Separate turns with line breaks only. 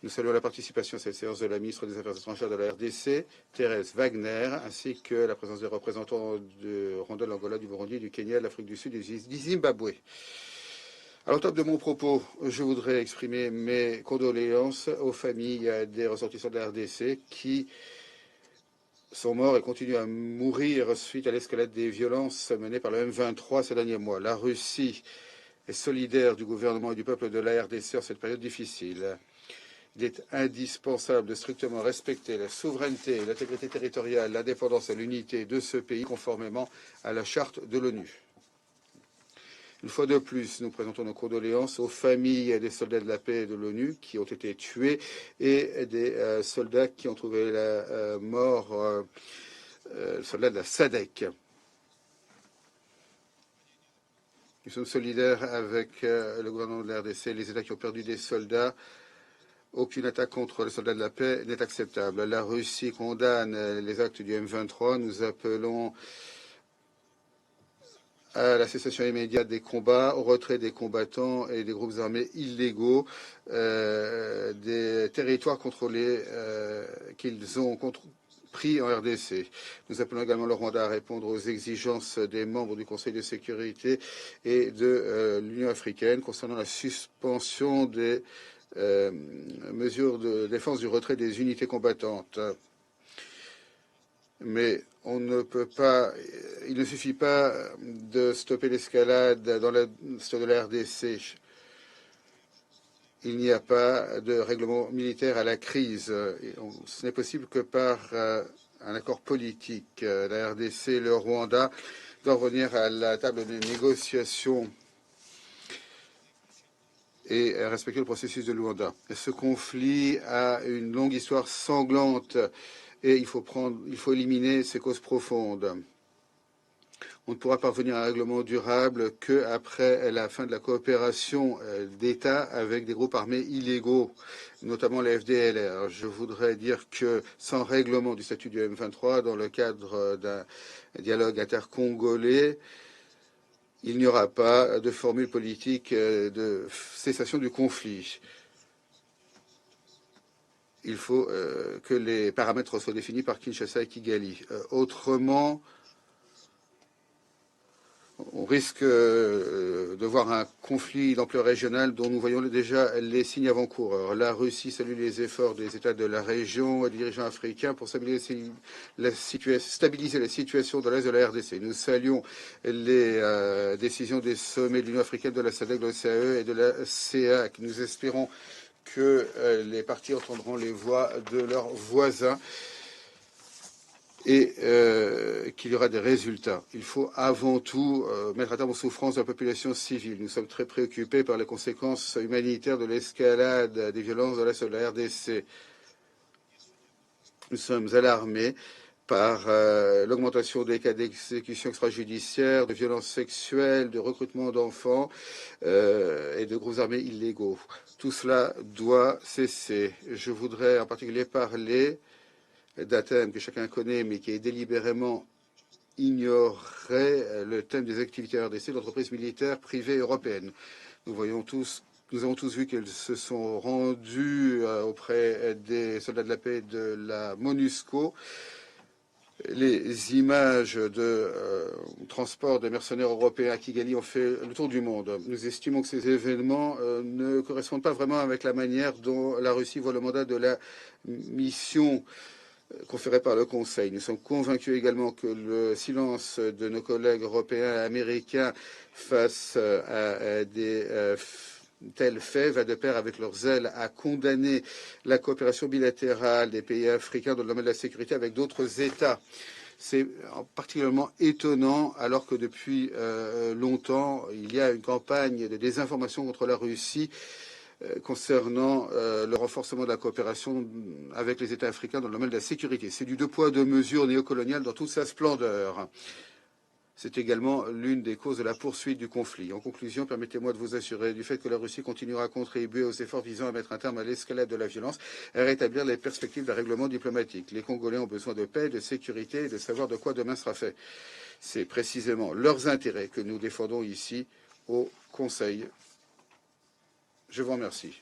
Nous saluons la participation à cette séance de la ministre des Affaires étrangères de la RDC, Thérèse Wagner, ainsi que la présence des représentants de Rwanda, de l'Angola, du Burundi, du Kenya, de l'Afrique du Sud et du Zimbabwe. À l'entame de mon propos, je voudrais exprimer mes condoléances aux familles des ressortissants de la RDC qui sont morts et continuent à mourir suite à l'escalade des violences menées par le M23 ces derniers mois. La Russie est solidaire du gouvernement et du peuple de la RDC en cette période difficile. Il est indispensable de strictement respecter la souveraineté, l'intégrité territoriale, l'indépendance et l'unité de ce pays conformément à la charte de l'ONU. Une fois de plus, nous présentons nos condoléances aux familles des soldats de la paix de l'ONU qui ont été tués et des soldats qui ont trouvé la mort, soldats de la SADC. Nous sommes solidaires avec le gouvernement de la RDC et les États qui ont perdu des soldats. Aucune attaque contre les soldats de la paix n'est acceptable. La Russie condamne les actes du M23. Nous appelons à la cessation immédiate des combats, au retrait des combattants et des groupes armés illégaux des territoires contrôlés qu'ils ont pris en RDC. Nous appelons également le Rwanda à répondre aux exigences des membres du Conseil de sécurité et de l'Union africaine concernant la suspension des mesures de défense du retrait des unités combattantes. Mais on ne peut pas, il ne suffit pas de stopper l'escalade dans l'est de la RDC. Il n'y a pas de règlement militaire à la crise. Ce n'est possible que par un accord politique. La RDC et le Rwanda doivent revenir à la table des négociations et respecter le processus de Luanda. Ce conflit a une longue histoire sanglante et il faut éliminer ses causes profondes. On ne pourra parvenir à un règlement durable qu'après la fin de la coopération d'États avec des groupes armés illégaux, notamment la FDLR. Je voudrais dire que sans règlement du statut du M23 dans le cadre d'un dialogue intercongolais, il n'y aura pas de formule politique de cessation du conflit. Il faut que les paramètres soient définis par Kinshasa et Kigali. Autrement, on risque de voir un conflit d'ampleur régionale dont nous voyons déjà les signes avant-coureurs. La Russie salue les efforts des États de la région et des dirigeants africains pour stabiliser la situation de l'Est de la RDC. Nous saluons les décisions des sommets de l'Union africaine, de la SADC, de l'OCAE et de la CEEAC. Nous espérons que les partis entendront les voix de leurs voisins et qu'il y aura des résultats. Il faut avant tout mettre à terme aux souffrances de la population civile. Nous sommes très préoccupés par les conséquences humanitaires de l'escalade des violences dans l'Est de la RDC. Nous sommes alarmés par l'augmentation des cas d'exécution extrajudiciaire, de violences sexuelles, de recrutement d'enfants et de groupes armés illégaux. Tout cela doit cesser. Je voudrais en particulier parler d'un thème que chacun connaît, mais qui est délibérément ignoré, le thème des activités RDC d'entreprises militaires privées européennes. Nous avons tous vu qu'elles se sont rendues auprès des soldats de la paix de la MONUSCO. Les images de transport des mercenaires européens à Kigali ont fait le tour du monde. Nous estimons que ces événements ne correspondent pas vraiment avec la manière dont la Russie voit le mandat de la mission conférée par le Conseil. Nous sommes convaincus également que le silence de nos collègues européens et américains face à des tels faits va de pair avec leur zèle à condamner la coopération bilatérale des pays africains dans le domaine de la sécurité avec d'autres États. C'est particulièrement étonnant alors que depuis longtemps, il y a une campagne de désinformation contre la Russie concernant le renforcement de la coopération avec les États africains dans le domaine de la sécurité. C'est du deux poids, deux mesures néocolonial dans toute sa splendeur. C'est également l'une des causes de la poursuite du conflit. En conclusion, permettez-moi de vous assurer du fait que la Russie continuera à contribuer aux efforts visant à mettre un terme à l'escalade de la violence et à rétablir les perspectives d'un règlement diplomatique. Les Congolais ont besoin de paix, de sécurité et de savoir de quoi demain sera fait. C'est précisément leurs intérêts que nous défendons ici au Conseil. Je vous remercie.